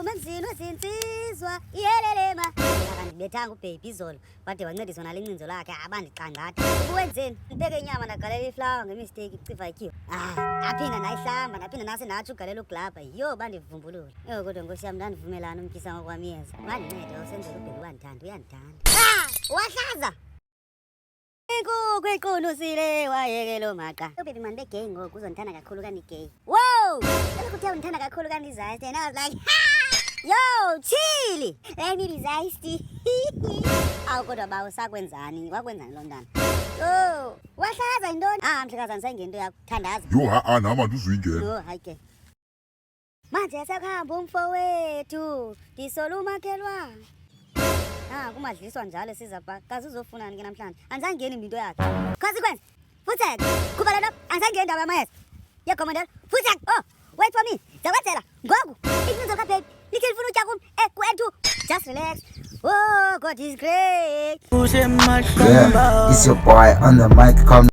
Manzini wezinsizwa iyelelema akandibethanga ubhebhi izolo wade wancediswa nale ncinzo lakhe abandiqangatha ubuwenzeni ndibeke inyama ndagalela iflawa ngemisteki iciva ityiwa aphinda nayihlamba ndaphinda nasenatsho ugalela uglabha yho bandivumbulula kodwa nkosi yam ndandivumelana umtyisa ngokwamiyeza wandinceda usenzela ubhebhi wandithanda uyandithanda wahlaza inkukhu iqunusile wayekelo maqa ubhebhi mani begay ngoku uzondithanda kakhulu kandigay wow kuthiwa undithanda kakhulu kandizazi and I was like yo chili bendizayisti awu kodwa bawo sakwenzani wakwenzani lo ntana wahlaza yintoni mhlekazana sayingento yakho thandaza yo ha-a nam andizuyingena hayi ke manje sekuhamba umfowethu ndisola umakhelwane kumadliswa njalo siza pha kazi uzofunani ke namhlanje andizangeni into yakhe consequence futheke khupha le nto andizangeni ndaba yamayeza yekhomondela futheke wait for me zakwenzela ngoku ininzo kabhebi likhe lifuna utya kum kwethu just relax God is great. Yeah, it's your boy on the mic. Come